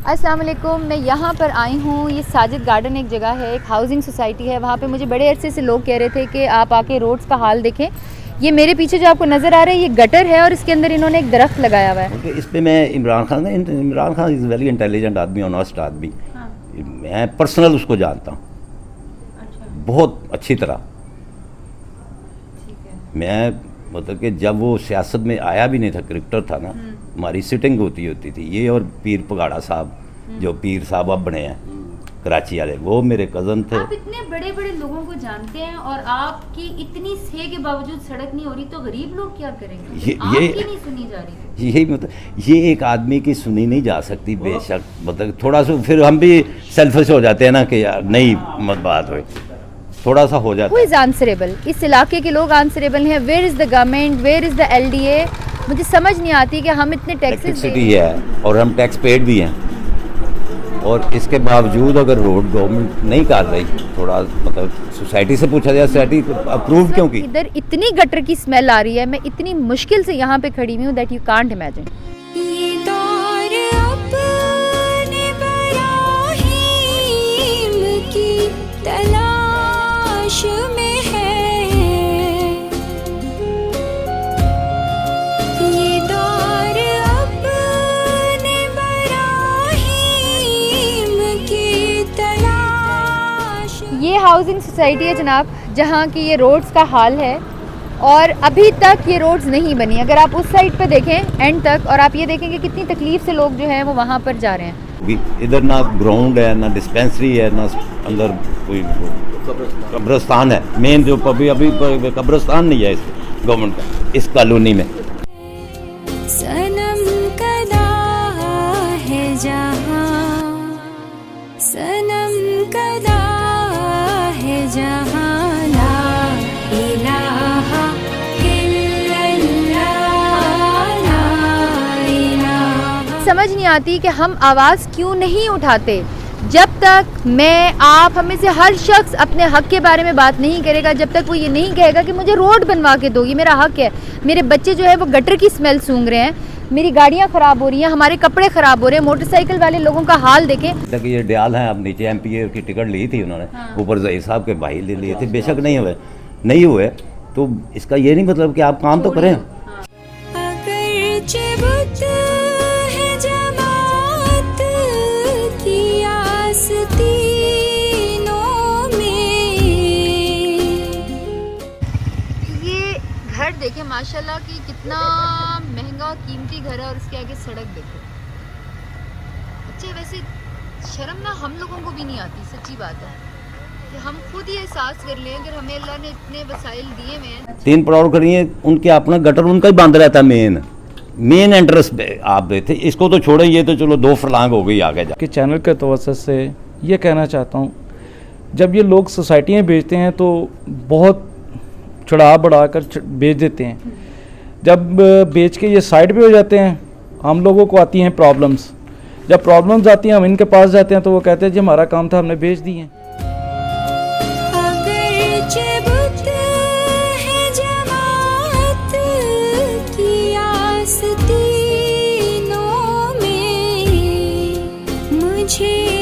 अस्सलाम वालेकुम। मैं यहाँ पर आई हूँ, ये साजिद गार्डन एक जगह है, एक हाउसिंग सोसाइटी है। वहाँ पे मुझे बड़े अरसे से लोग कह रहे थे कि आप आके रोड्स का हाल देखें। ये मेरे पीछे जो आपको नज़र आ रहा है ये गटर है और इसके अंदर इन्होंने एक दरख्त लगाया हुआ है। इस पर मैं Imran Khan is very intelligent आदमी, ऑनेस्ट आदमी। हाँ। मैं पर्सनल उसको जानता हूँ। अच्छा। बहुत अच्छी तरह। ठीक है। मैं मतलब कि जब वो सियासत में आया भी नहीं था, क्रिकेटर था ना, हमारी सिटिंग होती थी। ये और पीर पगाड़ा साहब, जो पीर साहब अब बने हैं कराची वाले, वो मेरे कज़न थे। आप इतने बड़े बड़े लोगों को जानते हैं और आपकी इतनी से के बावजूद सड़क नहीं हो रही, तो गरीब लोग क्या करेंगे? ये आपकी नहीं सुनी जा रही। यही मतलब ये एक आदमी की सुनी नहीं जा सकती, बेशक मतलब थोड़ा सा फिर हम भी सेल्फिश हो जाते हैं ना कि यार नहीं मत बात हो, थोड़ा सा हो जाता है। Who is answerable? इस इलाके के लोग आंसरेबल हैं। Where is the government, where is the LDA? मुझे समझ नहीं आती कि हम इतने टैक्सेस इलेक्ट्रिसिटी है और हम टैक्स पेड भी हैं, और इसके बावजूद अगर रोड गवर्नमेंट नहीं कर रही, थोड़ा मतलब सोसाइटी से पूछा जाए, सोसाइटी अप्रूव क्यों की? इधर इतनी गटर की स्मेल आ रही है, मैं इतनी मुश्किल से यहाँ पे खड़ी हुई हूँ दैट यू कांट इमेजिन। ये हाउसिंग सोसाइटी है जनाब, जहाँ की ये रोड्स का हाल है और अभी तक ये रोड्स नहीं बनी। अगर आप उस साइड पे देखें एंड तक, और आप ये देखेंगे कितनी तकलीफ से लोग जो हैं वो वहाँ पर जा रहे हैं। इधर ना ग्राउंड है, ना डिस्पेंसरी है, ना अंदर कोई कब्रिस्तान है। मेन जो अभी कब्रिस्तान नहीं है इस गवर्नमेंट का, इस कॉलोनी में। सनम कदा है जहाँ, सनम कदा है जहाँ, ला इलाहा इल्लल्लाह, ला इलाहा। समझ नहीं आती कि हम आवाज़ क्यों नहीं उठाते। जब तक मैं, आप, हमें से हर शख्स अपने हक के बारे में बात नहीं करेगा, जब तक वो ये नहीं कहेगा कि मुझे रोड बनवा के दो, ये मेरा हक है। मेरे बच्चे जो है वो गटर की स्मेल सूंघ रहे हैं, मेरी गाड़ियाँ ख़राब हो रही हैं, हमारे कपड़े ख़राब हो रहे हैं। मोटरसाइकिल वाले लोगों का हाल देखें। तक ये ड्याल हैं, अब नीचे MPA की टिकट ली थी उन्होंने, ऊपर ज़हीर साहब के भाई ले लिए थे, बेशक नहीं हुए तो इसका ये नहीं मतलब कि आप काम तो करें। घर देखें माशाल्लाह कि कितना महंगा कीमती घर है और उसके आगे सड़क देखो। अच्छा, वैसे शर्म ना हम लोगों को भी नहीं आती, सच्ची बात है कि हम खुद ही एहसास कर लें अगर हमें अल्लाह ने इतने वसाइल दिए हुए हैं। 3 पड़ाव खड़ी हैं, उनके अपना गटर उनका ही बंद रहता है। मेन एंट्रेंस आप देते, इसको तो छोड़े, ये तो चलो 2 फर्लांग हो गई आगे जा। कि चैनल के तवज्जुह से ये कहना चाहता हूँ, जब ये लोग सोसाइटियाँ बेचते हैं तो बहुत चढ़ा बढ़ा कर बेच देते हैं। जब बेच के ये साइड पे हो जाते हैं, हम लोगों को आती हैं प्रॉब्लम्स। जब प्रॉब्लम्स आती हैं हम इनके पास जाते हैं तो वो कहते हैं जी हमारा काम था, हमने बेच दिए। मुझे